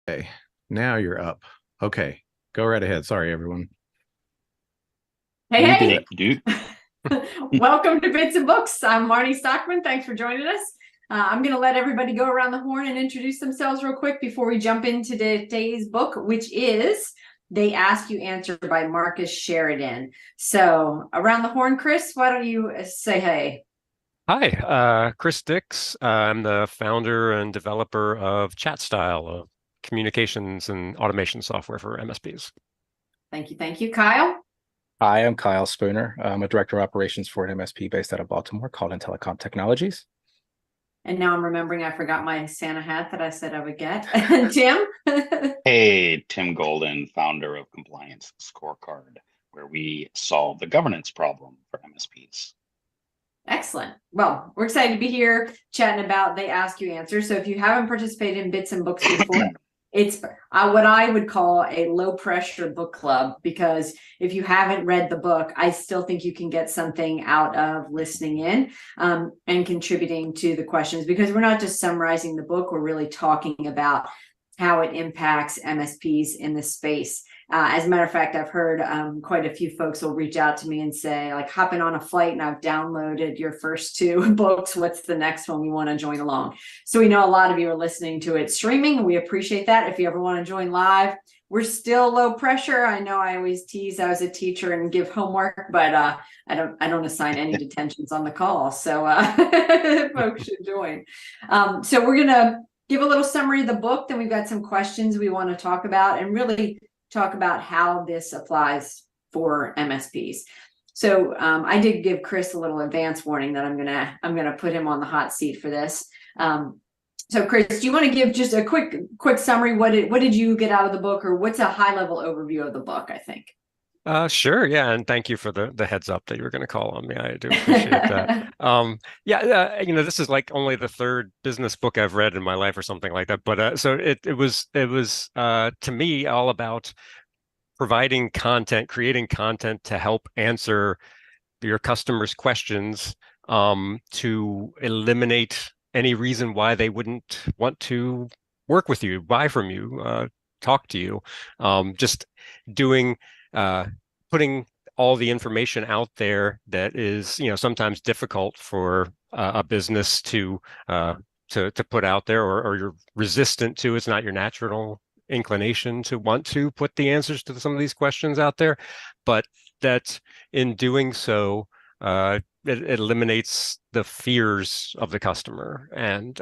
Okay, now you're up. Okay, go right ahead. Sorry, everyone. You do Hey, it. Dude. hey. Welcome to Bits and Books. I'm Marnie Stockman. Thanks for joining us. I'm going to let everybody go around the horn and introduce themselves real quick before we jump into today's book, which is They Ask You Answer by Marcus Sheridan. So, around the horn, Chris, why don't you say hey? Hi, Chris Dix. I'm the founder and developer of ChatStyle, a communications and automation software for MSPs. Thank you. Thank you. Kyle? Hi, I'm Kyle Spooner. I'm a director of operations for an MSP based out of Baltimore called Telecom Technologies. And now I'm remembering I forgot my Santa hat that I said I would get. And Tim? Hey, Tim Golden, founder of Compliance Scorecard, where we solve the governance problem for MSPs. Excellent. Well, we're excited to be here chatting about They Ask You Answer. So if you haven't participated in Bits and Books before, it's what I would call a low pressure book club, because if you haven't read the book, I still think you can get something out of listening in and contributing to the questions, because we're not just summarizing the book, we're really talking about how it impacts MSPs in this space. As a matter of fact, I've heard quite a few folks will reach out to me and say, like, hopping on a flight and I've downloaded your first two books. What's the next one? We want to join along. So we know a lot of you are listening to it streaming. We appreciate that. If you ever want to join live, we're still low pressure. I know I always tease I was a teacher and give homework, but I don't assign any detentions on the call. So folks should join. So we're gonna give a little summary of the book. Then we've got some questions we want to talk about and really talk about how this applies for MSPs. So I did give Chris a little advance warning that I'm gonna put him on the hot seat for this. So Chris, do you want to give just a quick summary? What did you get out of the book, or what's a high level overview of the book? I think. Sure, yeah, and thank you for the heads up that you were going to call on me. I do appreciate that. This is like only the third business book I've read in my life or something like that. But so it was to me all about providing content, creating content to help answer your customers' questions, to eliminate any reason why they wouldn't want to work with you, buy from you, talk to you. Just doing putting all the information out there that is, sometimes difficult for a business to put out there, or you're resistant to. It's not your natural inclination to want to put the answers to some of these questions out there, but that in doing so, it eliminates the fears of the customer, and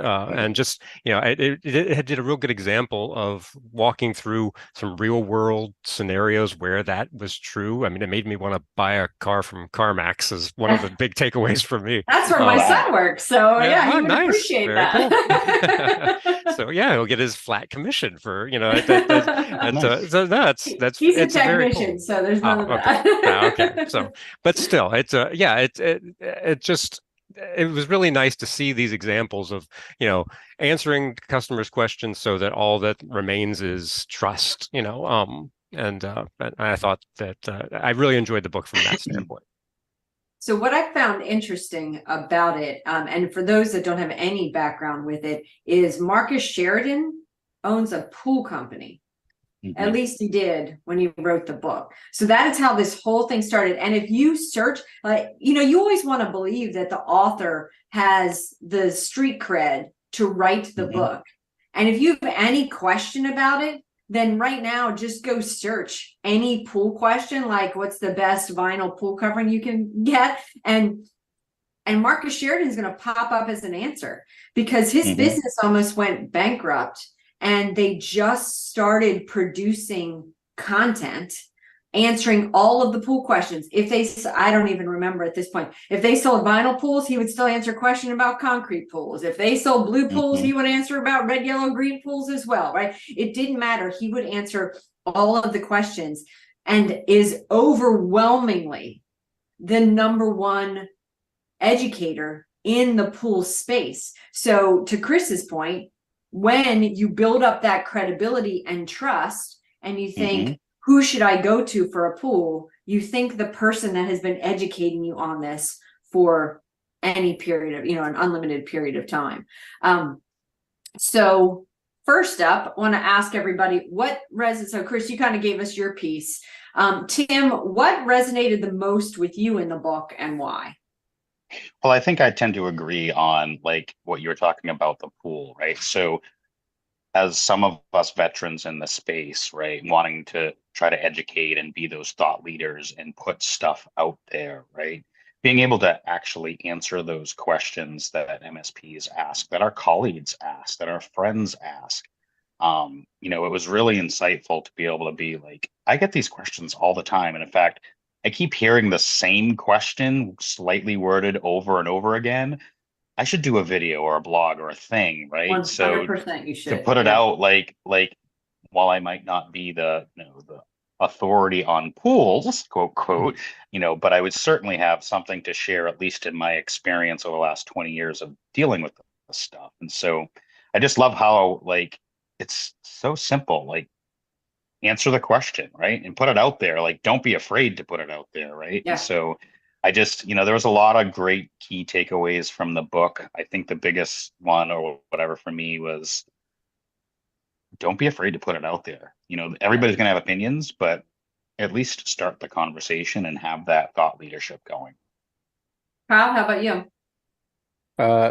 just it did a real good example of walking through some real world scenarios where that was true. I mean, it made me want to buy a car from CarMax, is one of the big takeaways for me. That's where my son works, so yeah, he would nice. appreciate Very that. Cool. So yeah, he'll get his flat commission for Nice. so that's He's a it's very technician, cool. so there's none of Okay. that. Okay. So, but still, it was really nice to see these examples of, answering customers' questions so that all that remains is trust, and I thought that I really enjoyed the book from that standpoint. So what I found interesting about it, and for those that don't have any background with it, is Marcus Sheridan owns a pool company. At least he did when he wrote the book. So that is how this whole thing started. And if you search, you always want to believe that the author has the street cred to write the book. And if you have any question about it, then right now just go search any pool question, like what's the best vinyl pool covering you can get, and Marcus Sheridan is going to pop up as an answer, because his business almost went bankrupt. And they just started producing content, answering all of the pool questions. I don't even remember at this point. If they sold vinyl pools, he would still answer a question about concrete pools. If they sold blue pools, he would answer about red, yellow, green pools as well, right? It didn't matter. He would answer all of the questions, and is overwhelmingly the number one educator in the pool space. So to Chris's point, when you build up that credibility and trust, and you think, who should I go to for a pool? You think the person that has been educating you on this for any period of, an unlimited period of time. So first up, I want to ask everybody so Chris, you kind of gave us your piece. Tim, what resonated the most with you in the book and why? Well, I think I tend to agree on like what you were talking about, the pool, right? So as some of us veterans in the space, right, wanting to try to educate and be those thought leaders and put stuff out there, right? Being able to actually answer those questions that MSPs ask, that our colleagues ask, that our friends ask. It was really insightful to be able to be like, I get these questions all the time. And in fact, I keep hearing the same question slightly worded over and over again. I should do a video or a blog or a thing, right? So 100% you to should. put it Yeah. out, like while I might not be the authority on pools, quote quote, but I would certainly have something to share, at least in my experience over the last 20 years of dealing with this stuff. And so I just love how like it's so simple, like answer the question, right? And put it out there. Like, don't be afraid to put it out there, right? Yeah. And so I just, there was a lot of great key takeaways from the book. I think the biggest one or whatever for me was don't be afraid to put it out there. Everybody's going to have opinions, but at least start the conversation and have that thought leadership going. Kyle, how about you?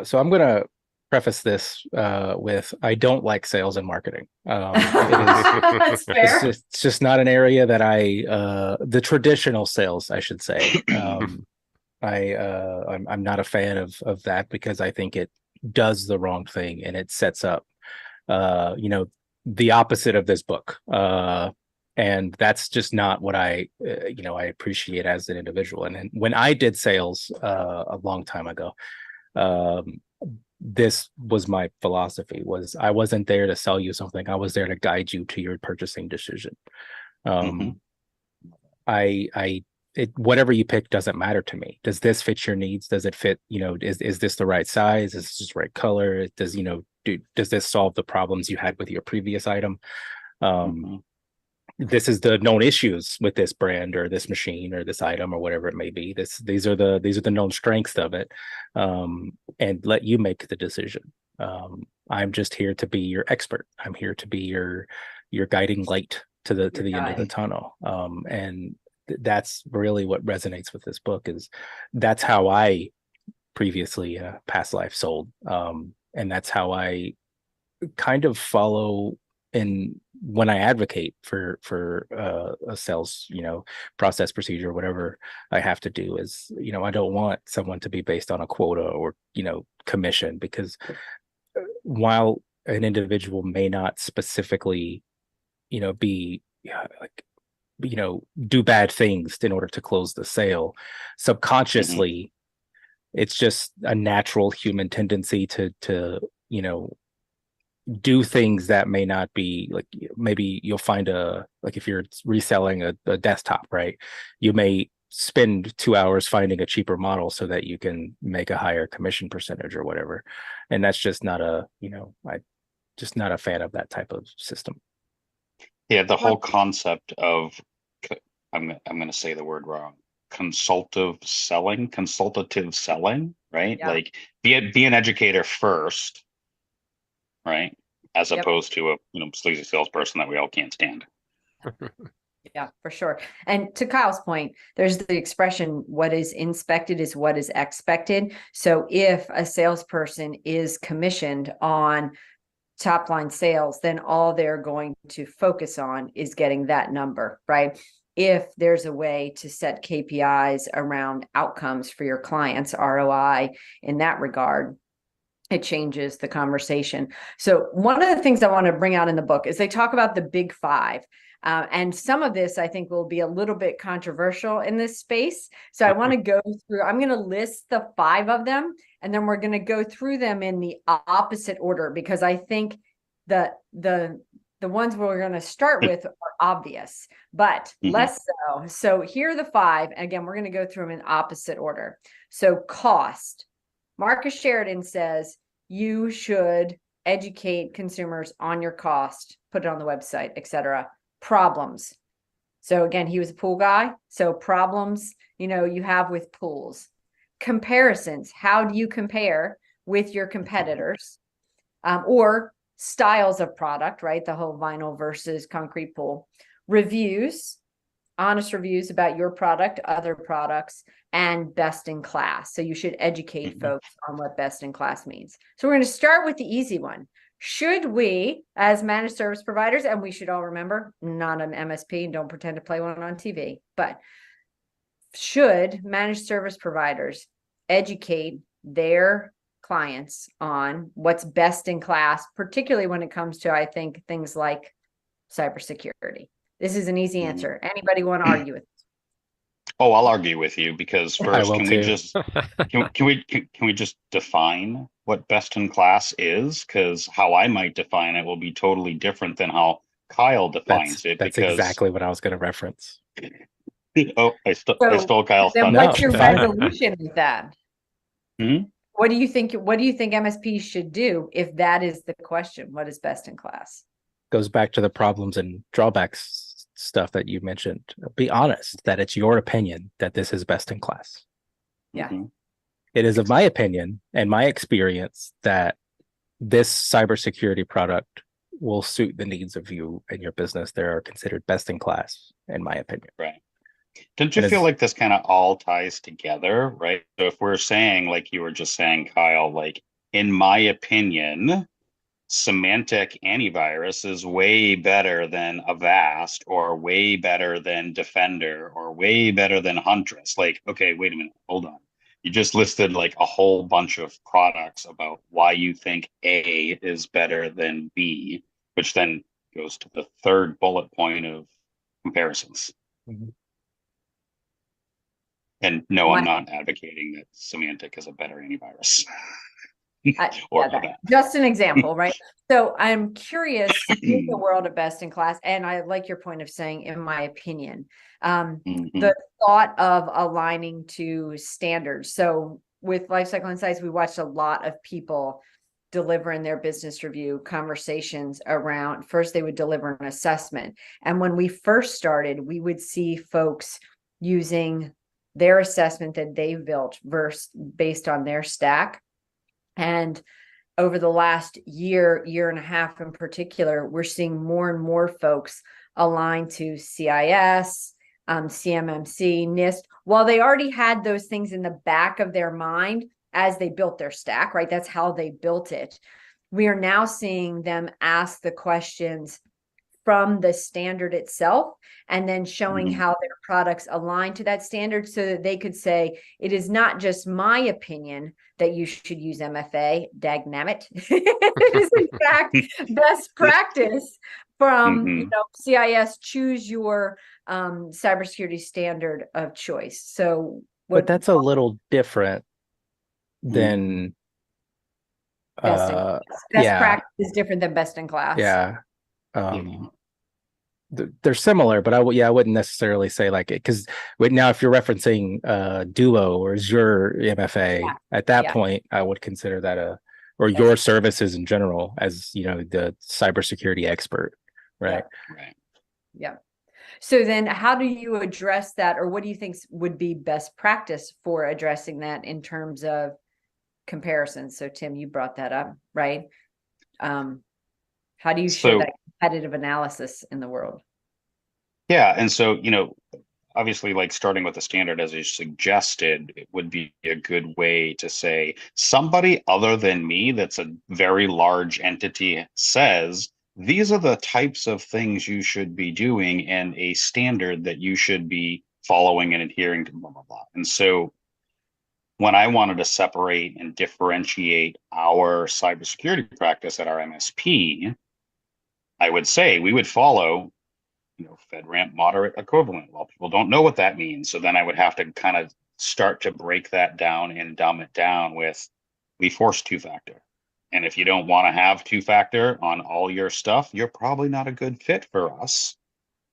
So I'm going to preface this with I don't like sales and marketing. That's fair. It's just not an area that the traditional sales, I should say. I'm not a fan of that because I think it does the wrong thing and it sets up, the opposite of this book. And that's just not what I appreciate as an individual. And when I did sales a long time ago, this was my philosophy. Was I wasn't there to sell you something. I was there to guide you to your purchasing decision. Whatever you pick doesn't matter to me. Does this fit your needs? Does it fit, is this the right size? Is this the right color? Does this solve the problems you had with your previous item? This is the known issues with this brand or this machine or this item or whatever it may be. These are the known strengths of it, and let you make the decision. I'm just here to be your expert. I'm here to be your guiding light to the end of the tunnel. And that's really what resonates with this book. Is that's how I previously past life sold, and that's how I kind of follow in when I advocate for a sales, process, procedure, whatever I have to do. Is I don't want someone to be based on a quota or commission, because while an individual may not specifically be like do bad things in order to close the sale, subconsciously it's just a natural human tendency to do things that may not be like, maybe you'll find if you're reselling a desktop, right? You may spend 2 hours finding a cheaper model so that you can make a higher commission percentage or whatever. And that's just not I'm just not a fan of that type of system. Yeah, the whole concept of, I'm going to say the word wrong, consultative selling, right? Yeah. Like be an educator first, right? As opposed to a sleazy salesperson that we all can't stand. Yeah, for sure. And to Kyle's point, there's the expression, what is inspected is what is expected. So if a salesperson is commissioned on top line sales, then all they're going to focus on is getting that number, right? If there's a way to set KPIs around outcomes for your clients, ROI in that regard, it changes the conversation. So one of the things I want to bring out in the book is they talk about the big five. And some of this I think will be a little bit controversial in this space. So I want to go through, I'm going to list the 5 of them, and then we're going to go through them in the opposite order, because I think the ones we're going to start with are obvious, but less so. So here are the 5. Again, we're going to go through them in opposite order. So cost. Marcus Sheridan says you should educate consumers on your cost, put it on the website, etc. Problems. So again, he was a pool guy. So problems, you have with pools. Comparisons. How do you compare with your competitors? Or styles of product, right? The whole vinyl versus concrete pool, reviews, honest reviews about your product, other products, and best in class. So you should educate folks on what best in class means. So we're going to start with the easy one. Should we, as managed service providers, and we should all remember, not an MSP, and don't pretend to play one on TV, but should managed service providers educate their clients on what's best in class, particularly when it comes to, I think, things like cybersecurity? This is an easy answer. Anybody want to argue with this? Oh, I'll argue with you, because I first, will can we too. just can we just define what best in class is? Because how I might define it will be totally different than how Kyle defines it. That's Because exactly what I was going to reference. oh, I So stole Kyle's then thunder. what's your fine. resolution with that? Hmm? What do you think MSPs should do if that is the question? What is best in class? Goes back to the problems and drawbacks stuff that you mentioned. Be honest that it's your opinion that this is best in class. Yeah. Mhm. It is of my opinion and my experience that this cybersecurity product will suit the needs of you and your business. They are considered best in class, in my opinion. Right. Don't you And feel it's- like this kind of all ties together, right? So if we're saying, like you were just saying, Kyle, like, in my opinion, Symantec antivirus is way better than Avast, or way better than Defender, or way better than Huntress. Like, okay, wait a minute, hold on. You just listed like a whole bunch of products about why you think A is better than B, which then goes to the third bullet point of comparisons. Mhm. And no, Why- I'm not advocating that Symantec is a better antivirus. Yeah, just an example, right? So I'm curious in the Mhm. world of best in class, and I like your point of saying, in my opinion, the Mhm. thought of aligning to standards. So with Lifecycle Insights, we watched a lot of people deliver in their business review conversations around, first they would deliver an assessment. And when we first started, we would see folks using their assessment that they built versus based on their stack. And over the last year and a half in particular, we're seeing more and more folks align to CIS, CMMC, NIST, while they already had those things in the back of their mind as they built their stack, right? That's how they built it. We are now seeing them ask the questions from the standard itself, and then showing Mhm. how their products align to that standard, so that they could say, it is not just my opinion that you should use MFA, dagnammit. It is in fact best practice from Mhm. CIS, choose your cybersecurity standard of choice. So But that's a little different than best in best yeah, practice is different than best in class. yeah. Yeah. They're similar, but I wouldn't necessarily say like it, because now if you're referencing Duo or Azure MFA, at that point I would consider that or your services in general as the cybersecurity expert, right? Right. Yeah. So then how do you address that, or what do you think would be best practice for addressing that in terms of comparisons? So Tim, you brought that up, right? How do you show that competitive analysis in the world? Yeah, and so, obviously, like, starting with the standard as you suggested, it would be a good way to say somebody other than me that's a very large entity says these are the types of things you should be doing, and a standard that you should be following and adhering to, blah, blah, blah. And so when I wanted to separate and differentiate our cybersecurity practice at our MSP, I would say we would follow FedRAMP moderate equivalent. Well, people don't know what that means. So then I would have to kind of start to break that down and dumb it down with, we force two-factor. And if you don't want to have two-factor on all your stuff, you're probably not a good fit for us.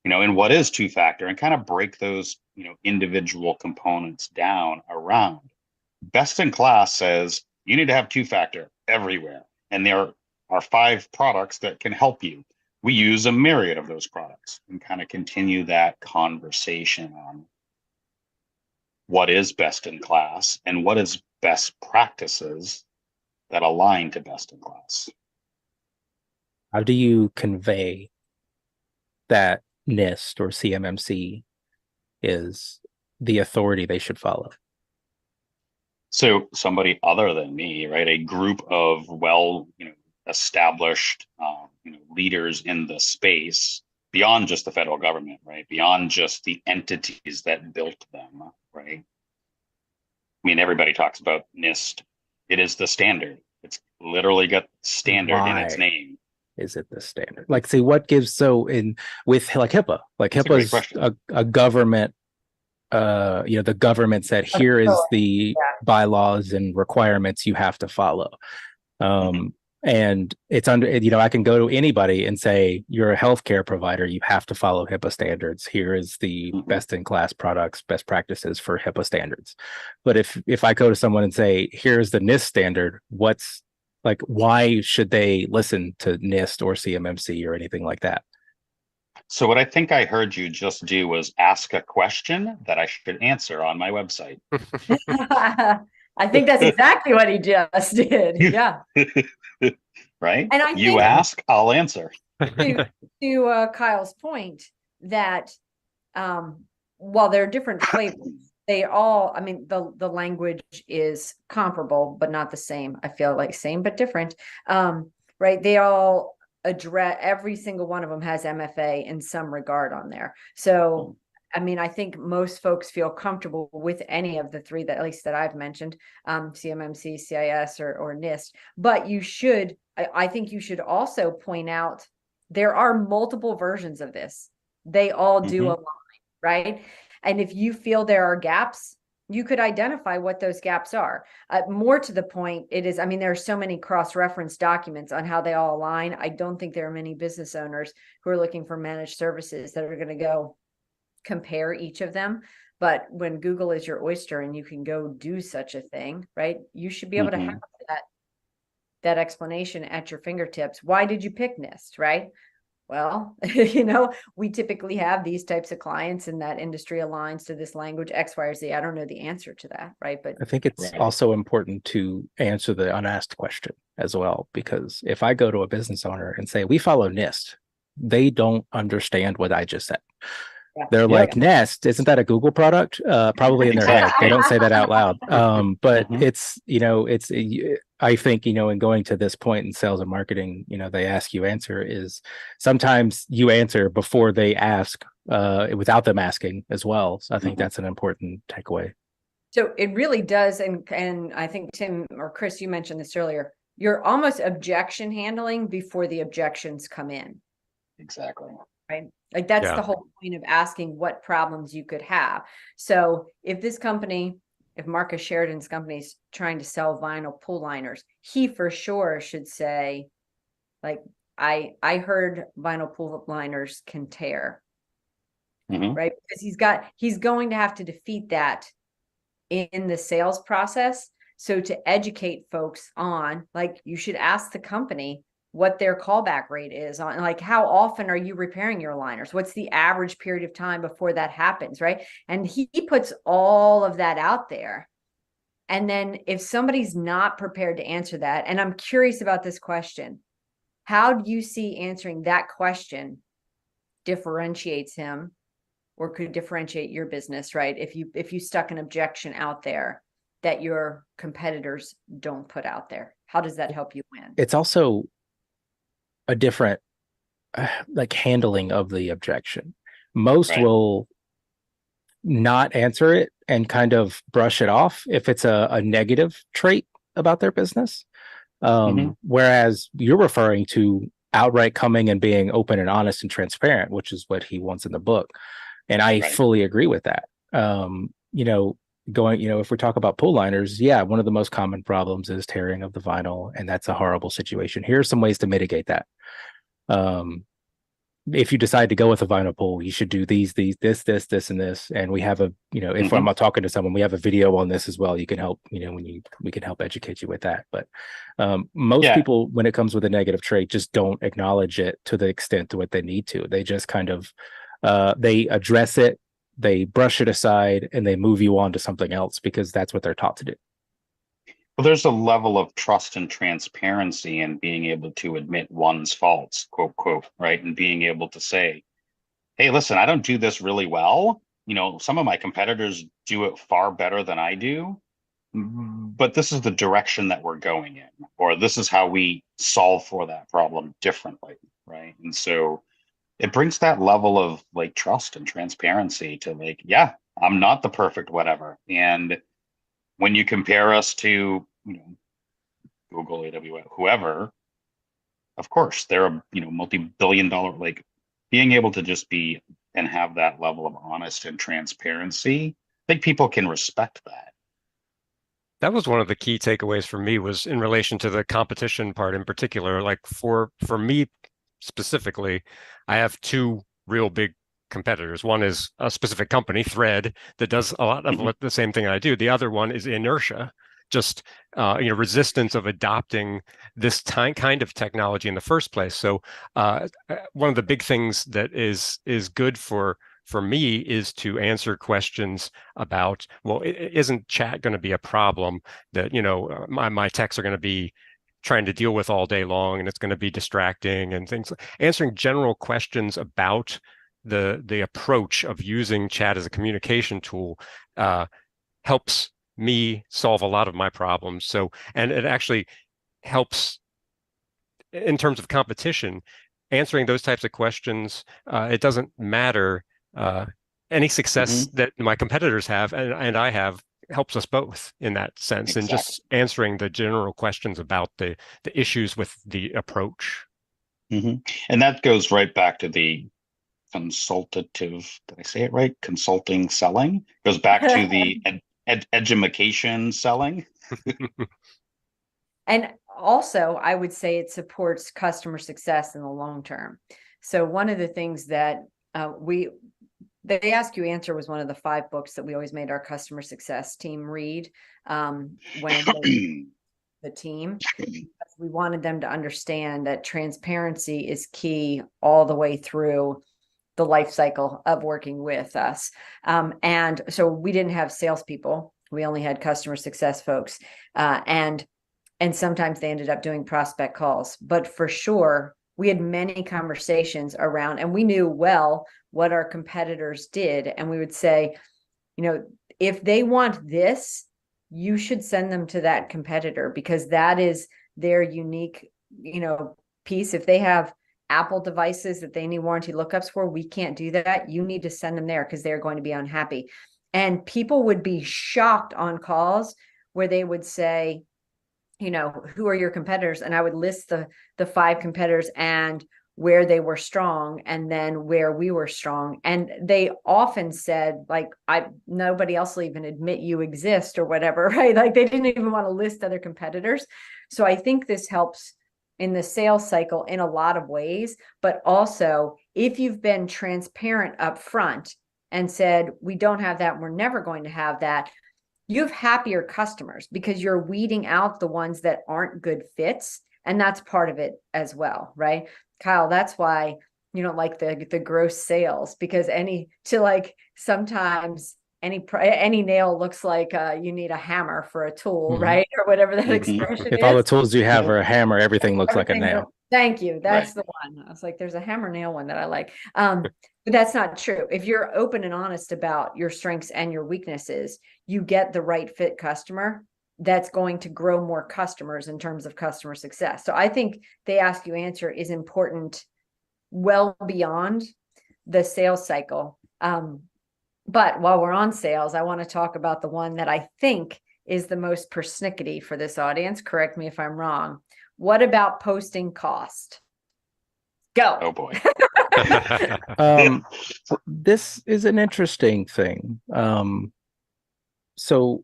And what is two-factor, and kind of break those, individual components down around. Best in class says you need to have two-factor everywhere. And there are 5 products that can help you. We use a myriad of those products, and kind of continue that conversation on what is best in class and what is best practices that align to best in class. How do you convey that NIST or CMMC is the authority they should follow? So somebody other than me, right? A group of established, leaders in the space beyond just the federal government, right? Beyond just the entities that built them, right? I mean, everybody talks about NIST. It is the standard. It's literally got standard in its Why name. is it the standard? Like, see, what gives with like HIPAA? Like That's a great HIPAA's question. a government. The government said here is the bylaws and requirements you have to follow. And it's under, I can go to anybody and say, you're a healthcare provider, you have to follow HIPAA standards. Here is the best in class products, best practices for HIPAA standards. But if I go to someone and say, here's the NIST standard, why should they listen to NIST or CMMC or anything like that? So what I think I heard you just do was ask a question that I should answer on my website. I think that's exactly what he just did. Yeah. Right? And I you think, ask, I'll answer. To Kyle's point that while there are different flavors, they all, I mean, the language is comparable, but not the same. I feel like same, but different. Right. They all address, every single one of them has MFA in some regard on there. So I mean, I think most folks feel comfortable with any of the three that, at least that I've mentioned, CMMC, CIS, or NIST. But you should, I think you should also point out there are multiple versions of this. They all do align, right? And if you feel there are gaps, you could identify what those gaps are. More to the point, it is, I mean, there are so many cross-reference documents on how they all align. I don't think there are many business owners who are looking for managed services that are going to go compare each of them. But when Google is your oyster and you can go do such a thing, right? You should be able to have that explanation at your fingertips. Why did you pick NIST, right? Well, we typically have these types of clients and that industry aligns to this language X, Y, or Z. I don't know the answer to that, right? But I think it's also important to answer the unasked question as well, because if I go to a business owner and say, we follow NIST, they don't understand what I just said. They're like, Nest, isn't that a Google product? Probably in their head. They don't say that out loud. But it's, I think, in going to this point in sales and marketing, they ask you answer is sometimes you answer before they ask, without them asking as well. So I think that's an important takeaway. So it really does. And I think Tim or Chris, you mentioned this earlier, you're almost objection handling before the objections come in. Exactly. Right. Like that's the whole point of asking what problems you could have. So if Marcus Sheridan's company is trying to sell vinyl pool liners, he for sure should say, like, I heard vinyl pool liners can tear. Right. Because he's going to have to defeat that in the sales process. So to educate folks on, like, you should ask the company what their callback rate is on, like, how often are you repairing your liners? What's the average period of time before that happens, right? And he puts all of that out there. And then if somebody's not prepared to answer that, and I'm curious about this question, how do you see answering that question differentiates him or could differentiate your business, right? If you stuck an objection out there that your competitors don't put out there, how does that help you win? It's also a different handling of the objection. Most will not answer it and kind of brush it off if it's a negative trait about their business. Whereas you're referring to outright coming and being open and honest and transparent, which is what he wants in the book. And I fully agree with that. If we talk about pool liners, one of the most common problems is tearing of the vinyl, and that's a horrible situation. Here are some ways to mitigate that. If you decide to go with a vinyl pool, you should do this, and this. And we have if I'm talking to someone, we have a video on this as well. You can help, we can help educate you with that. But most people, when it comes with a negative trait, just don't acknowledge it to the extent to what they need to. They just kind of, they address it, they brush it aside, and they move you on to something else because that's what they're taught to do. Well, there's a level of trust and transparency in being able to admit one's faults, quote, quote, right? And being able to say, hey, listen, I don't do this really well. Some of my competitors do it far better than I do, but this is the direction that we're going in, or this is how we solve for that problem differently, right? And so it brings that level of like trust and transparency to like, yeah, I'm not the perfect whatever. And when you compare us to, Google, AWS, whoever, of course, they're a, multi-billion dollar, like being able to just be and have that level of honest and transparency. I think people can respect that. That was one of the key takeaways for me, was in relation to the competition part in particular. Like for me specifically, I have two real big competitors. One is a specific company, Thread, that does a lot of the same thing I do. The other one is inertia, just resistance of adopting this kind of technology in the first place. So one of the big things that is good for me is to answer questions about, well, isn't chat going to be a problem that my texts are going to be trying to deal with all day long, and it's going to be distracting and things. Answering general questions about the approach of using chat as a communication tool helps me solve a lot of my problems. So, and it actually helps in terms of competition, answering those types of questions. It doesn't matter any success that my competitors have and I have helps us both in that sense. Exactly. And just answering the general questions about the issues with the approach. And that goes right back to the consultative, did I say it right? Consulting selling goes back to the edumacation selling. And also, I would say it supports customer success in the long term. So one of the things that They Ask You Answer was one of the 5 books that we always made our customer success team read when the team. We wanted them to understand that transparency is key all the way through the life cycle of working with us. And so we didn't have salespeople. We only had customer success folks. And sometimes they ended up doing prospect calls. But for sure, we had many conversations around, and we knew well what our competitors did. And we would say, if they want this, you should send them to that competitor because that is their unique, piece. If they have Apple devices that they need warranty lookups for, we can't do that. You need to send them there because they're going to be unhappy. And people would be shocked on calls where they would say, who are your competitors? And I would list the 5 competitors and where they were strong and then where we were strong. And they often said, like, nobody else will even admit you exist or whatever, right? Like they didn't even want to list other competitors. So I think this helps in the sales cycle in a lot of ways, but also if you've been transparent up front and said, we don't have that, we're never going to have that, you have happier customers because you're weeding out the ones that aren't good fits. And that's part of it as well, right? Kyle, that's why you don't like the gross sales, because sometimes any nail looks like you need a hammer for a tool, right? Or whatever that expression If is. all the tools you have are a hammer, everything looks like a nail. Thank you. That's the one. I was like, there's a hammer nail one that I like. But that's not true. If you're open and honest about your strengths and your weaknesses, you get the right fit customer that's going to grow more customers in terms of customer success. So I think They Ask You Answer is important well beyond the sales cycle. But while we're on sales, I want to talk about the one that I think is the most persnickety for this audience. Correct me if I'm wrong. What about posting cost? Go. Oh boy. This is an interesting thing. So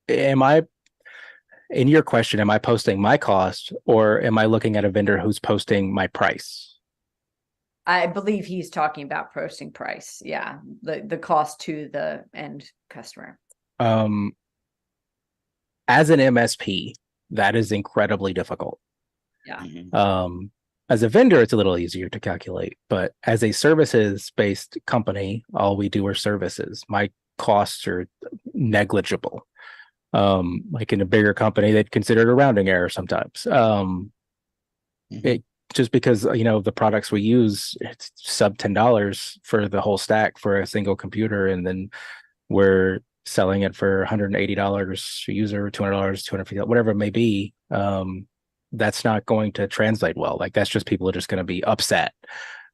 in your question, am I posting my cost or am I looking at a vendor who's posting my price? I believe he's talking about posting price. Yeah. The cost to the end customer. As an MSP, that is incredibly difficult. Yeah. As a vendor, it's a little easier to calculate, but as a services-based company, all we do are services. My costs are negligible. Like in a bigger company, they'd consider it a rounding error sometimes. It just because the products we use, it's sub $10 for the whole stack for a single computer, and then we're selling it for $180 a user, $200, $250, whatever it may be. That's not going to translate well. Like that's just people are just going to be upset.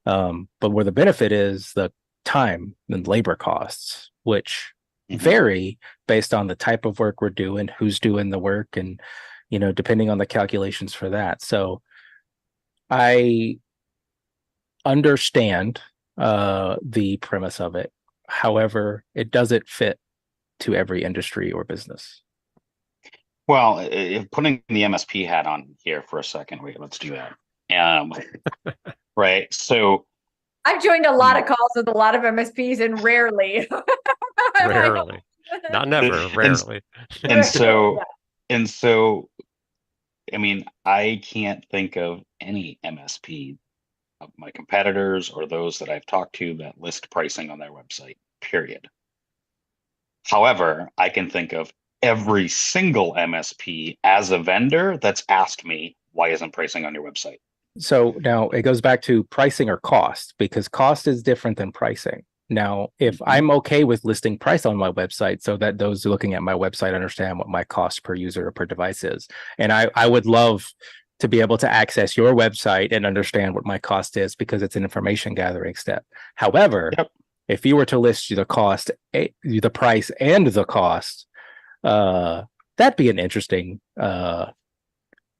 But where the benefit is the time and labor costs, which vary based on the type of work we're doing, who's doing the work, and depending on the calculations for that. So I understand the premise of it. However, it doesn't fit to every industry or business. Well, putting the MSP hat on here for a second, wait, let's do that. Right. So I've joined a lot of calls with a lot of MSPs, and rarely. Rarely. Not never, rarely. And so, I mean, I can't think of any MSP of my competitors or those that I've talked to that list pricing on their website, period. However, I can think of every single MSP as a vendor that's asked me, why isn't pricing on your website? So now it goes back to pricing or cost, because cost is different than pricing. Now, if I'm okay with listing price on my website so that those looking at my website understand what my cost per user or per device is, and I would love to be able to access your website and understand what my cost is because it's an information gathering step. However, if you were to list the cost, the price and the cost, that'd be an interesting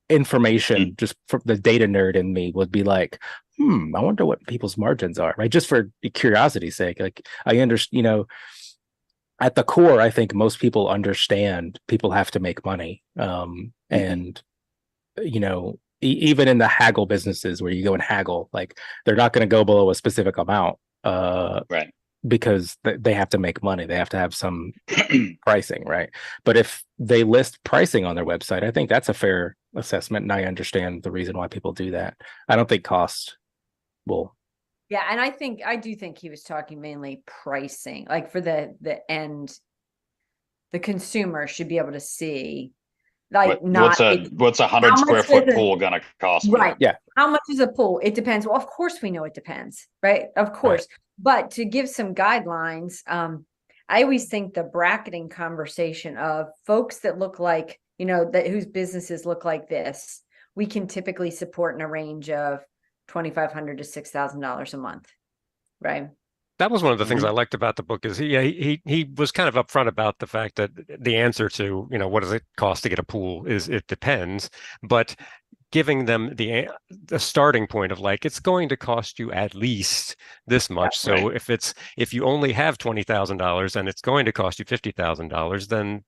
information. Just for the data nerd in me would be like, I wonder what people's margins are, right? Just for curiosity's sake. Like I understand, at the core, I think most people understand people have to make money. And even in the haggle businesses where you go and haggle, like they're not going to go below a specific amount, right? Because they have to make money. They have to have some pricing, right? But if they list pricing on their website, I think that's a fair assessment, and I understand the reason why people do that. I don't think cost will. Yeah, and I do think he was talking mainly pricing, like for the end, the consumer should be able to see, like what's a 100 square foot pool gonna cost me? Right. Yeah. How much is a pool? It depends. Well, of course we know it depends, right? Of course. Right. But to give some guidelines, I always think the bracketing conversation of folks that look like, that whose businesses look like this, we can typically support in a range of $2,500 to $6,000 a month, right? That was one of the things I liked about the book is he was kind of upfront about the fact that the answer to, what does it cost to get a pool is it depends, but giving them the starting point of like, it's going to cost you at least this much. Yeah, so right. if you only have $20,000 and it's going to cost you $50,000, then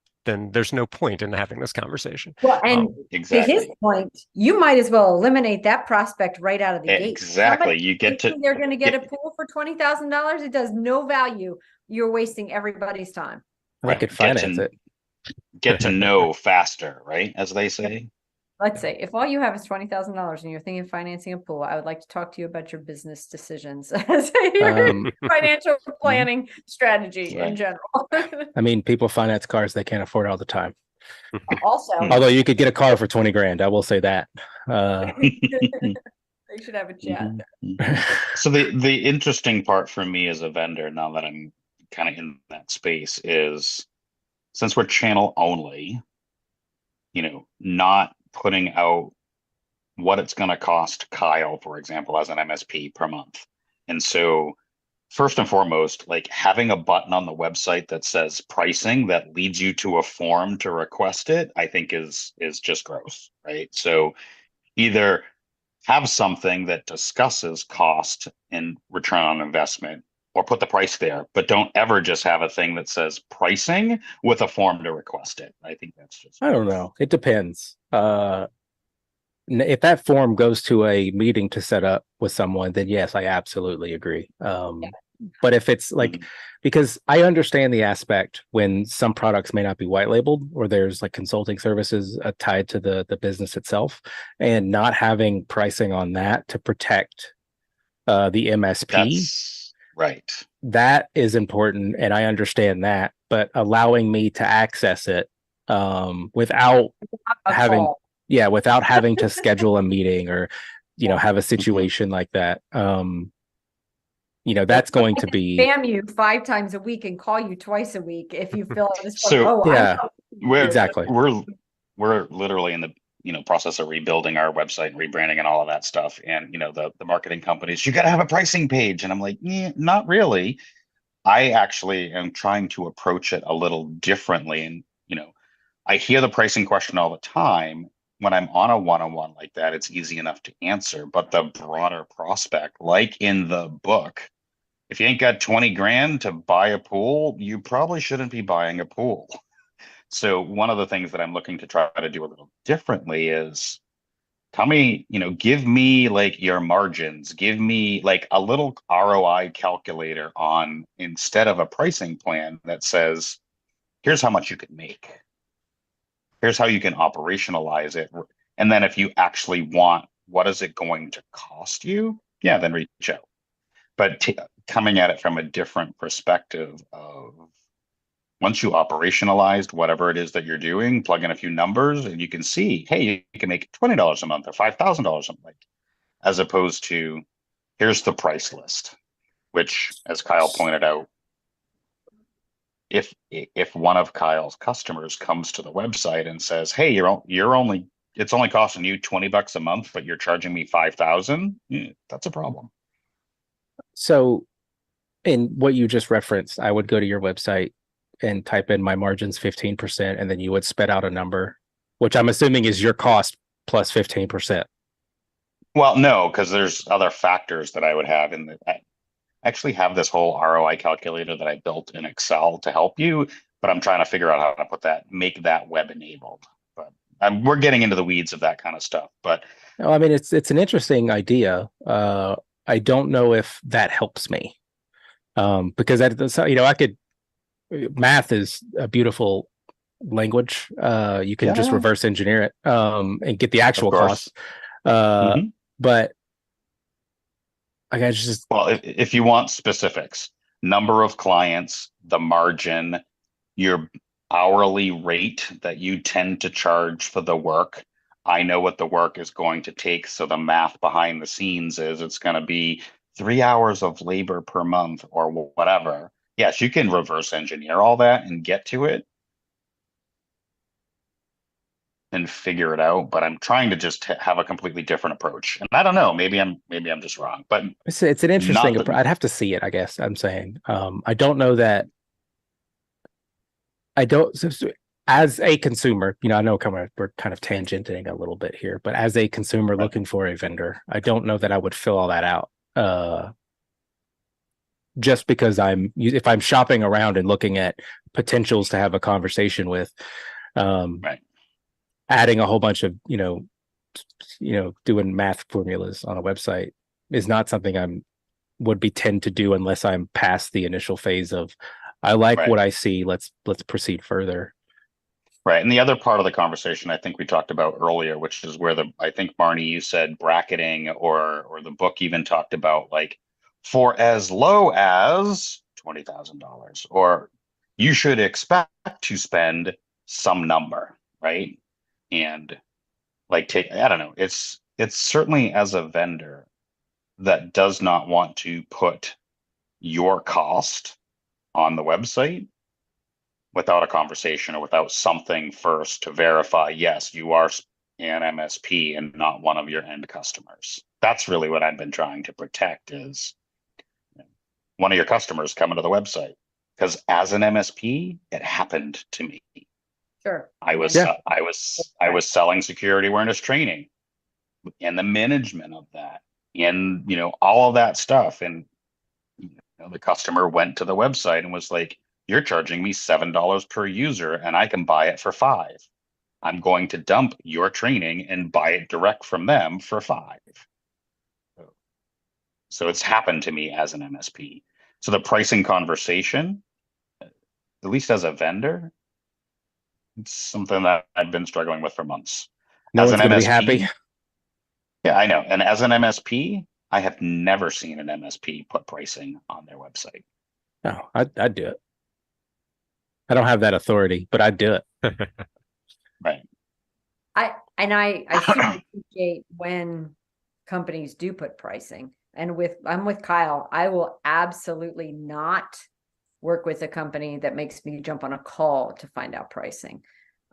there's no point in having this conversation. Well, and exactly. To his point, you might as well eliminate that prospect right out of the gate. Exactly. Somebody you get to they're going to get a pool for $20,000. It does no value. You're wasting everybody's time. I could finance it. Get to know faster, right? As they say. Let's say if all you have is $20,000 and you're thinking of financing a pool, I would like to talk to you about your business decisions as your financial planning strategy in general. I mean, people finance cars they can't afford all the time. Also, although you could get a car for 20 grand, I will say that. They should have a chat. So the interesting part for me as a vendor, now that I'm kind of in that space, is since we're channel only, not putting out what it's going to cost Kyle, for example, as an MSP per month. And so first and foremost, like having a button on the website that says pricing that leads you to a form to request it, I think is just gross, right? So either have something that discusses cost and return on investment, or put the price there, but don't ever just have a thing that says pricing with a form to request it. I think that's just. I don't know. It depends. If that form goes to a meeting to set up with someone, then yes, I absolutely agree. But if it's like, because I understand the aspect when some products may not be white labeled or there's like consulting services tied to the business itself, and not having pricing on that to protect the MSP. That's right. That is important, and I understand that, but allowing me to access it without A having call. without having to schedule a meeting or have a situation like that. That's going to be Spam you 5 times a week and call you twice a week if you fill out this form. So Oh, yeah, we're exactly. we're literally in the process of rebuilding our website and rebranding and all of that stuff. And the marketing companies, you got to have a pricing page, and I'm like, not really. I actually am trying to approach it a little differently, and I hear the pricing question all the time. When I'm on a one-on-one like that, it's easy enough to answer. But the broader prospect, like in the book, if you ain't got 20 grand to buy a pool, you probably shouldn't be buying a pool. So one of the things that I'm looking to try to do a little differently is tell me, give me like your margins, give me like a little ROI calculator on, instead of a pricing plan that says, here's how much you can make. Here's how you can operationalize it. And then if you actually want, what is it going to cost you? Yeah, then reach out. But coming at it from a different perspective of, once you operationalized whatever it is that you're doing, plug in a few numbers and you can see, hey, you can make $20 a month or $5,000 a month, as opposed to here's the price list, which, as Kyle pointed out, if one of Kyle's customers comes to the website and says, hey, it's only costing you $20 a month, but you're charging me 5,000, that's a problem. So in what you just referenced, I would go to your website and type in my margins 15%, and then you would spit out a number, which I'm assuming is your cost plus 15%. Well, no, because there's other factors that I would have in the. I actually have this whole ROI calculator that I built in Excel to help you, but I'm trying to figure out how to make that web enabled. But we're getting into the weeds of that kind of stuff. But no, I mean, it's an interesting idea. I don't know if that helps me, because I could. Math is a beautiful language. You can just reverse engineer it and get the actual cost. But I guess just, well, if you want specifics, number of clients, the margin, your hourly rate that you tend to charge for the work. I know what the work is going to take. So the math behind the scenes is it's going to be 3 hours of labor per month or whatever. Yes, you can reverse engineer all that and get to it and figure it out. But I'm trying to just have a completely different approach. And I don't know, maybe I'm just wrong, but it's an interesting approach. I'd have to see it, I guess I'm saying. I don't know that. I don't, as a consumer, I know we're kind of tangenting a little bit here, but as a consumer looking for a vendor, I don't know that I would fill all that out. Just because if I'm shopping around and looking at potentials to have a conversation with, adding a whole bunch of, doing math formulas on a website is not something would be tend to do unless I'm past the initial phase of, I like what I see. Let's proceed further. Right. And the other part of the conversation I think we talked about earlier, which is where I think Marnie, you said bracketing, or the book even talked about like, for as low as $20,000, or you should expect to spend some number, right? And like I don't know, it's certainly, as a vendor that does not want to put your cost on the website without a conversation or without something first to verify, yes, you are an MSP and not one of your end customers. That's really what I've been trying to protect, is one of your customers coming to the website. Because as an MSP, it happened to me. Sure. I was selling security awareness training and the management of that, and all of that stuff. And the customer went to the website and was like, you're charging me $7 per user and I can buy it for $5. I'm going to dump your training and buy it direct from them for $5. So it's happened to me as an MSP. So the pricing conversation, at least as a vendor, it's something that I've been struggling with for months. No as one's an going to MSP, be happy. Yeah, I know. And as an MSP, I have never seen an MSP put pricing on their website. No, I'd do it. I don't have that authority, but I'd do it. Right. I super appreciate when companies do put pricing. And I'm with Kyle. I will absolutely not work with a company that makes me jump on a call to find out pricing.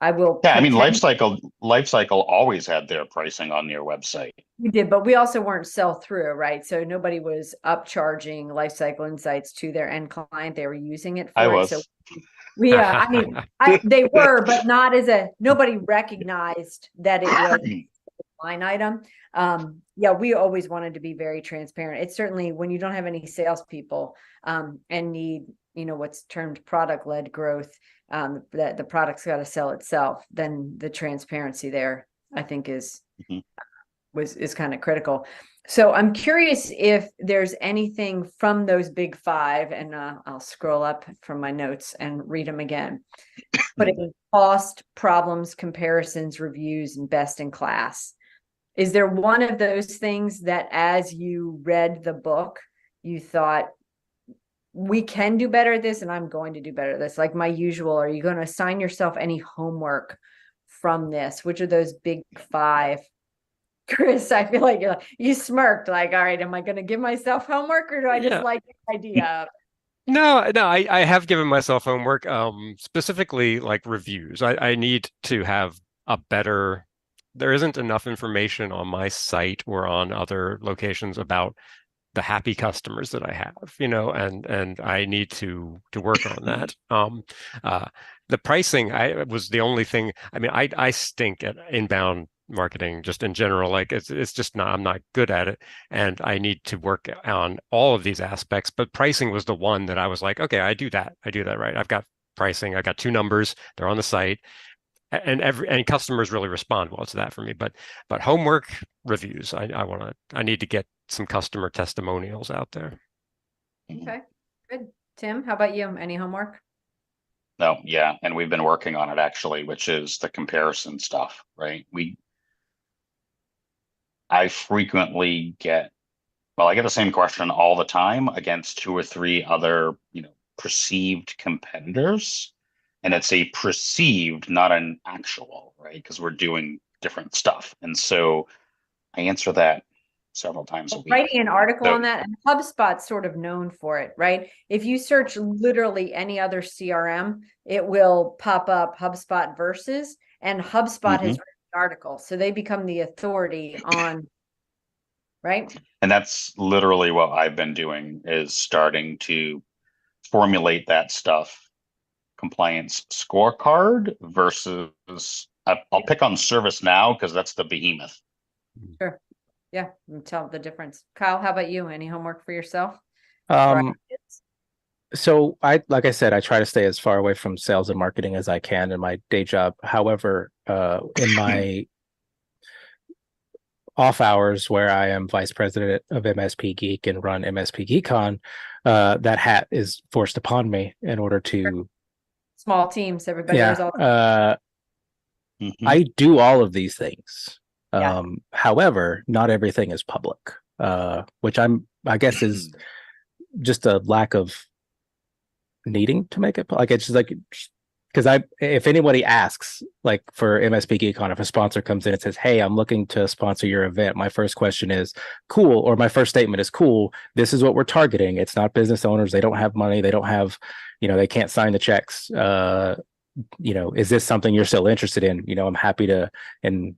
I will Yeah, I mean, pretend Lifecycle always had their pricing on their website. we did, but we also weren't sell through, right? So nobody was upcharging Lifecycle Insights to their end client. They were using it I for it. was. So I mean, they were, but not as nobody recognized that it was line item. Yeah, we always wanted to be very transparent. It's certainly when you don't have any salespeople and need, what's termed product-led growth, that the product's got to sell itself, then the transparency there, I think, is kind of critical. So I'm curious if there's anything from those big five, and I'll scroll up from my notes and read them again. Putting cost, problems, comparisons, reviews, and best in class. Is there one of those things that as you read the book, you thought, we can do better at this and I'm going to do better at this? Like my usual, are you going to assign yourself any homework from this? Which are those big five? Chris, I feel like you smirked like, all right, am I going to give myself homework or do I just like the idea? No, I have given myself homework, specifically like reviews. I need to have a better, there isn't enough information on my site or on other locations about the happy customers that I have, and I need to work on that. The pricing, was the only thing. I mean, I stink at inbound marketing just in general. Like it's just not, I'm not good at it, and I need to work on all of these aspects. But pricing was the one that I was like, okay, I do that right. I've got pricing. I've got two numbers. They're on the site. And customers really respond well to that for me. But homework, reviews, I need to get some customer testimonials out there. Okay, good. Tim, how about you? Any homework? No, yeah, and we've been working on it actually, which is the comparison stuff, right? I frequently I get the same question all the time against two or three other, perceived competitors. And it's a perceived, not an actual, right? Because we're doing different stuff. And so I answer that several times a week. Writing an article on that, and HubSpot's sort of known for it, right? If you search literally any other CRM, it will pop up HubSpot Versus, and HubSpot has written an article. So they become the authority on, right? And that's literally what I've been doing, is starting to formulate that stuff. Compliance scorecard versus I'll pick on ServiceNow because that's the behemoth. Sure. Yeah, tell the difference. Kyle, how about you? Any homework for yourself? So like I said, I try to stay as far away from sales and marketing as I can in my day job. However, in my off hours where I am vice president of MSP Geek and run MSP GeekCon, that hat is forced upon me in order to small teams. Everybody knows all. I do all of these things. However, not everything is public, which I guess is just a lack of needing to make it like it's just like, because if anybody asks, like for MSP GeekCon, if a sponsor comes in and says, hey, I'm looking to sponsor your event, my first question is cool, or my first statement is cool, this is what we're targeting. It's not business owners, they don't have money, they don't have, they can't sign the checks. Is this something you're still interested in? I'm happy to, and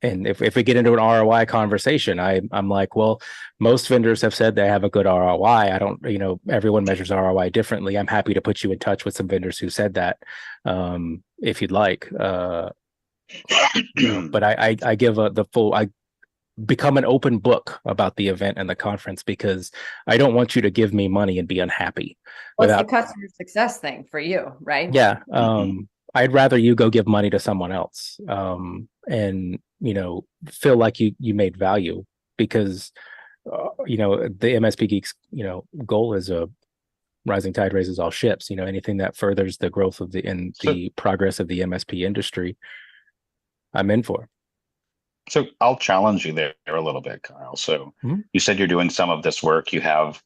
and if we get into an ROI conversation, I'm like, well, most vendors have said they have a good ROI. I don't, everyone measures ROI differently. I'm happy to put you in touch with some vendors who said that, if you'd like. But I give I become an open book about the event and the conference because I don't want you to give me money and be unhappy. Well, it's the customer success thing for you, right? Yeah. I'd rather you go give money to someone else. And feel like you made value because the MSP Geeks goal is a rising tide raises all ships. Anything that furthers the growth of the progress of the MSP industry, I'm in for. So I'll challenge you there a little bit, Kyle. So you said you're doing some of this work, you have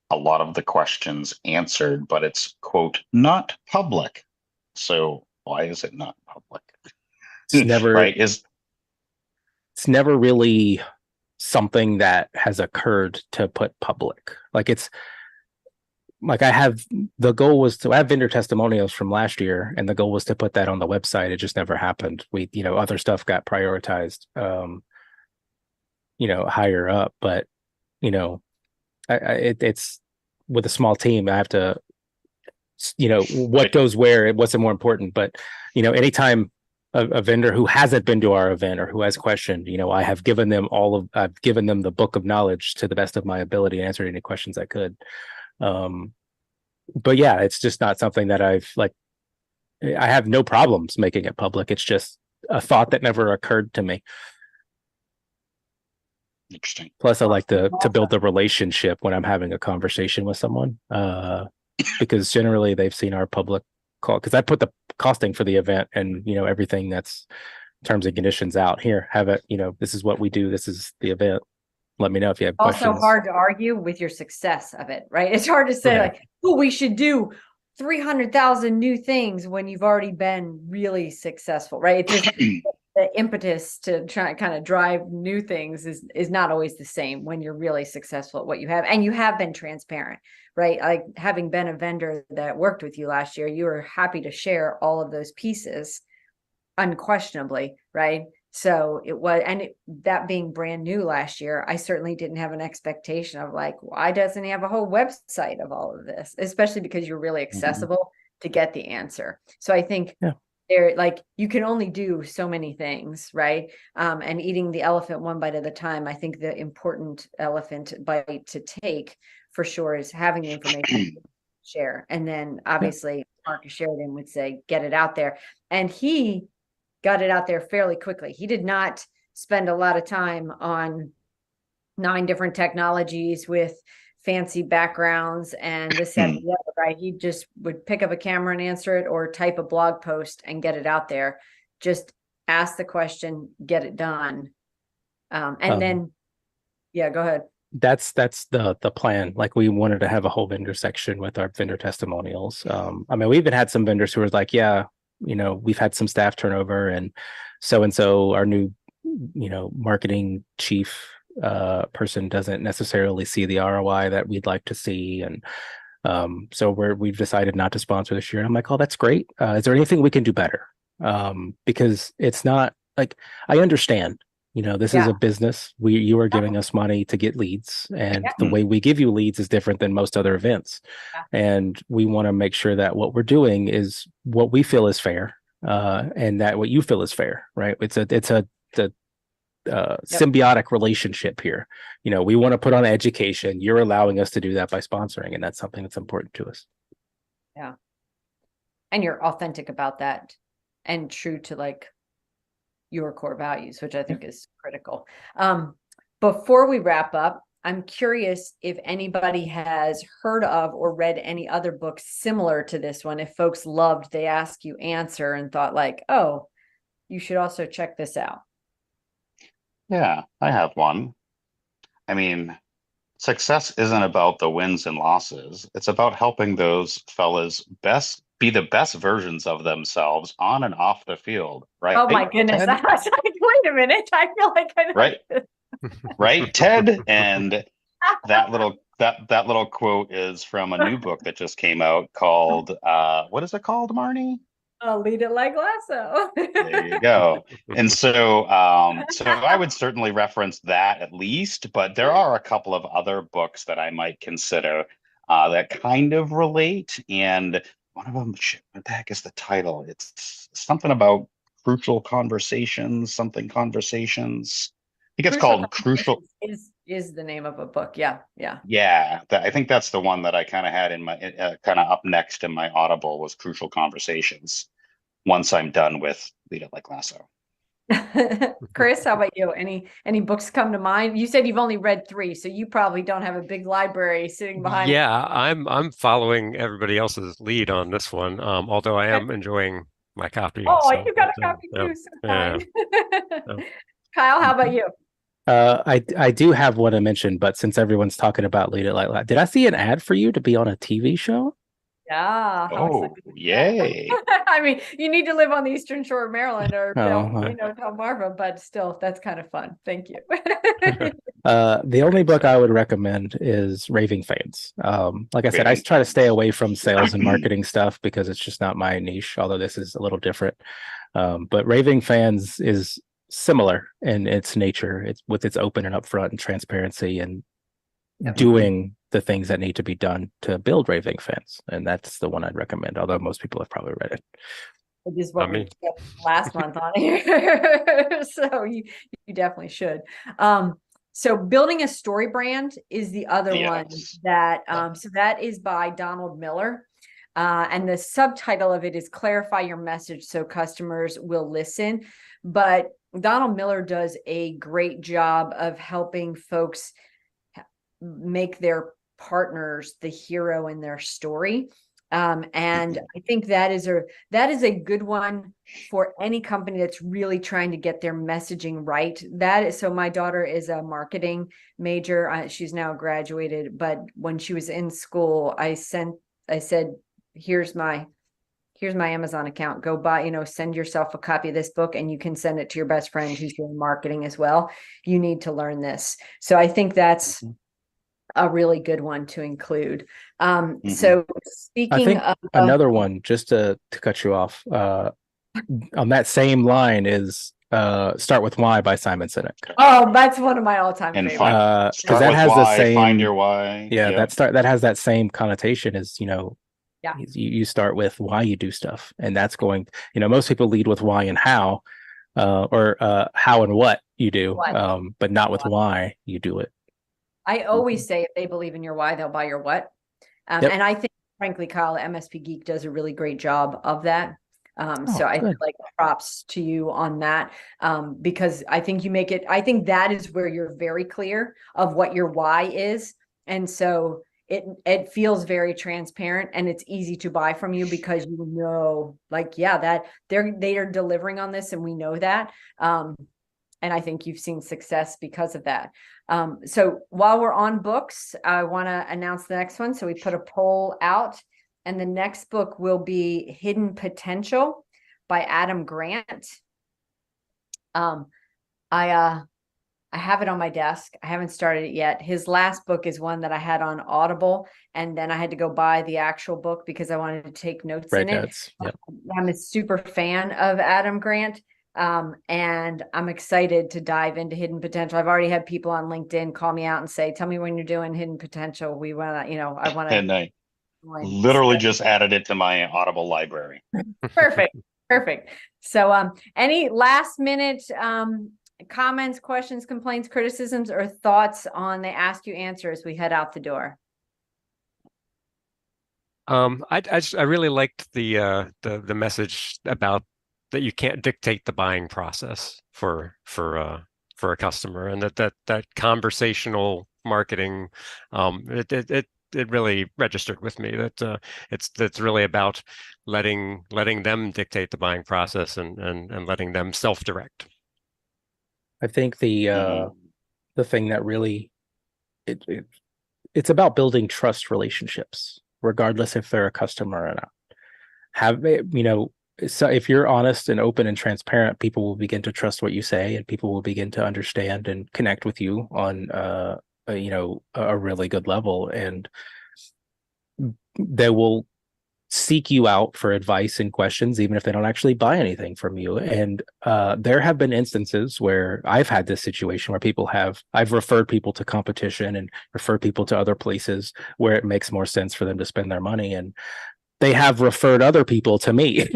a lot of the questions answered, but it's quote not public. So why is it not public? It's never Right? it's never really something that has occurred to put public. Like it's like the goal was to I have vendor testimonials from last year, and the goal was to put that on the website. It just never happened. Other stuff got prioritized higher up, but it's with a small team. I have to what goes where, what's more important. But anytime a vendor who hasn't been to our event or who has questioned, I've given them the book of knowledge to the best of my ability and answered any questions I could. But yeah, it's just not something that I have no problems making it public. It's just a thought that never occurred to me. Interesting. Plus, I like to build the relationship when I'm having a conversation with someone, because generally they've seen our public call. Because I put the costing for the event and everything that's terms and conditions out here. Have it. This is what we do. This is the event. Let me know if you have questions. Also hard to argue with your success of it, right? It's hard to say we should do 300,000 new things when you've already been really successful, right? It's just the impetus to try kind of drive new things is not always the same when you're really successful at what you have, and you have been transparent, right? Like having been a vendor that worked with you last year, you were happy to share all of those pieces unquestionably, right? So it was, and that being brand new last year, I certainly didn't have an expectation of why doesn't he have a whole website of all of this, especially because you're really accessible to get the answer. So I think you can only do so many things, right? And eating the elephant one bite at a time, I think the important elephant bite to take for sure is having the information to share. And then obviously Marcus Sheridan would say, get it out there. And he got it out there fairly quickly. He did not spend a lot of time on 9 different technologies with fancy backgrounds and this and the other, right? He just would pick up a camera and answer it, or type a blog post and get it out there. Just ask the question, get it done. Then, go ahead. That's the plan. Like, we wanted to have a whole vendor section with our vendor testimonials. We even had some vendors who were like, we've had some staff turnover, and so our new marketing chief person doesn't necessarily see the ROI that we'd like to see, and so we've decided not to sponsor this year. And I'm like, oh, that's great. Is there anything we can do better? Because it's not like, I understand, this is a business. You are giving us money to get leads, and the way we give you leads is different than most other events. And we want to make sure that what we're doing is what we feel is fair, and that what you feel is fair, right? It's a symbiotic relationship here. We want to put on education. You're allowing us to do that by sponsoring, and that's something that's important to us. Yeah. And you're authentic about that and true to your core values, which I think is critical. Before we wrap up, I'm curious if anybody has heard of or read any other books similar to this one. If folks loved They Ask You Answer and thought oh, you should also check this out. Yeah, I have one. Success isn't about the wins and losses. It's about helping those fellas be the best versions of themselves on and off the field, right? Oh my goodness. I was like, wait a minute. I feel like I know right. this. Right, Ted? And that little quote is from a new book that just came out called what is it called, Marnie? Lead It Like Lasso. There you go. And so I would certainly reference that at least, but there are a couple of other books that I might consider that kind of relate. And one of them, what the heck is the title? It's something about crucial conversations, conversations. I think it's called Crucial. Is the name of a book. Yeah. I think that's the one that I kind of had in my kind of up next in my Audible was Crucial Conversations. Once I'm done with Lead It Like Lasso. Chris, how about you? Any books come to mind? You said you've only read 3, so you probably don't have a big library sitting behind. Yeah, I'm following everybody else's lead on this one. Although I am enjoying my copy. Oh, you got a copy too. So kind. Kyle, how about you? I do have one to mention, but since everyone's talking about Lead It Like Lasso, did I see an ad for you to be on a TV show? Yeah, how Oh, exciting is yay. that? I mean, you need to live on the Eastern Shore of Maryland or Uh-huh. Delmarva, but still, that's kind of fun. Thank you. The only Very book I exciting. would recommend is Raving Fans. Like I said, I Raving try to stay Fans. away from sales and marketing stuff because it's just not my niche, although this is a little different. But Raving Fans is similar in its nature. It's with its open and upfront and transparency and Yep. doing the things that need to be done to build Raving Fans. And that's the one I'd recommend, although most people have probably read it. Which is what I we mean, discussed last month on here. So you definitely should. So building a story brand is the other one Yes. that so that is by Donald Miller. And the subtitle of it is Clarify Your Message So Customers Will Listen. But Donald Miller does a great job of helping folks make their partners the hero in their story. And I think that is a good one for any company that's really trying to get their messaging right. That is, so my daughter is a marketing major. She's now graduated, but when she was in school, I said, here's my Amazon account. Go buy, send yourself a copy of this book and you can send it to your best friend who's doing marketing as well. You need to learn this. So I think that's a really good one to include. So I speaking think of another one, just to cut you off, on that same line is Start With Why by Simon Sinek. oh, that's one of my all-time And favorites. Because start that with has the why, find same, your why. yeah, Yeah. that has that same connotation as, Yeah. you start with why you do stuff. And that's going, most people lead with why and how, or how and what you do, What? but not with why you do it. I always say if they believe in your why, they'll buy your what. Yep. And I think, frankly, Kyle, MSP Geek does a really great job of that. So I feel good. like props to you on that, because I think you make it, I think that is where you're very clear of what your why is. And so it feels very transparent and it's easy to buy from you because like, yeah, that they are delivering on this and we know that. And I think you've seen success because of that. So while we're on books, I want to announce the next one. So we put a poll out, and the next book will be Hidden Potential by Adam Grant. I have it on my desk. I haven't started it yet. His last book is one that I had on Audible, and then I had to go buy the actual book because I wanted to take notes in it. Yep. I'm a super fan of Adam Grant. And I'm excited to dive into Hidden Potential. I've already had people on LinkedIn call me out and say, tell me when you're doing Hidden Potential. We want to, I want to. And I literally just added it to my Audible library. Perfect. So, any last minute, comments, questions, complaints, criticisms, or thoughts on the Ask You Answer as we head out the door? I really liked the message about that you can't dictate the buying process for a customer, and that conversational marketing, it really registered with me that it's really about letting them dictate the buying process and letting them self-direct. I think the thing that really it's about building trust relationships, regardless if they're a customer or not. So if you're honest and open and transparent, people will begin to trust what you say, and people will begin to understand and connect with you on a really good level, and they will seek you out for advice and questions, even if they don't actually buy anything from you. And there have been instances where I've had this situation where I've referred people to competition and referred people to other places where it makes more sense for them to spend their money, and they have referred other people to me.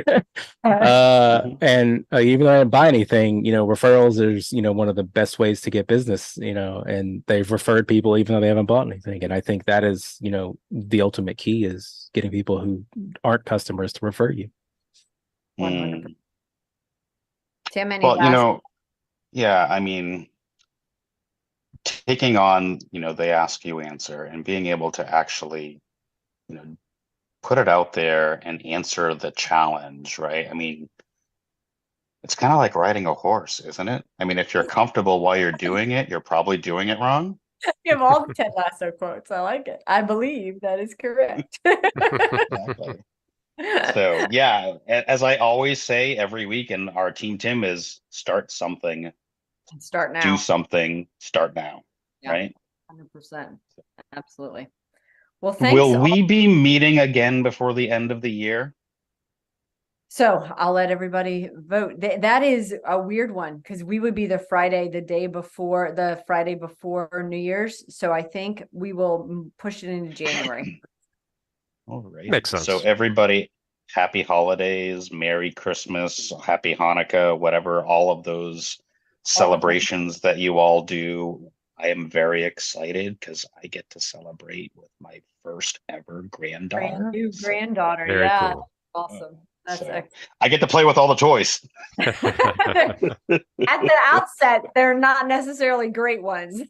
And even though I didn't buy anything, referrals is, one of the best ways to get business, and they've referred people even though they haven't bought anything. And I think that is, the ultimate key is getting people who aren't customers to refer you. 100%. Tim, any Well, yeah, I mean, taking on, the Ask You Answer and being able to actually, put it out there and answer the challenge, right? I mean, it's kind of like riding a horse, isn't it? I mean, if you're comfortable while you're doing it, you're probably doing it wrong. You have all the Ted Lasso quotes. I like it. I believe that is correct. Exactly. So yeah, as I always say every week, and our team Tim is start something, Start now. do something, start now. Yeah. Right? 100%. Absolutely. Well, thanks. Will we be meeting again before the end of the year? So I'll let everybody vote. That is a weird one because we would be the Friday before New Year's. So I think we will push it into January. All right. Makes sense. So everybody, happy holidays, Merry Christmas, Happy Hanukkah, whatever, all of those celebrations that you all do. I am very excited because I get to celebrate with my first ever granddaughter. Brand new So- granddaughter. Very Yeah. cool. Awesome. That's so excellent. I get to play with all the toys. At the outset, they're not necessarily great ones.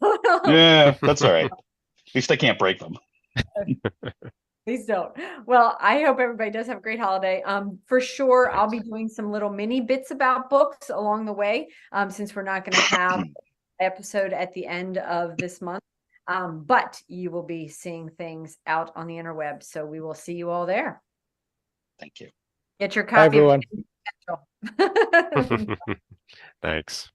Yeah, that's all right. At least I can't break them. Please don't. Well, I hope everybody does have a great holiday. For sure, I'll be doing some little mini bits about books along the way, since we're not going to have an episode at the end of this month. But you will be seeing things out on the interweb. So we will see you all there. Thank you. Get your Bye, copy everyone. of Thanks.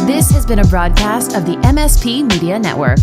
This has been a broadcast of the MSP Media Network.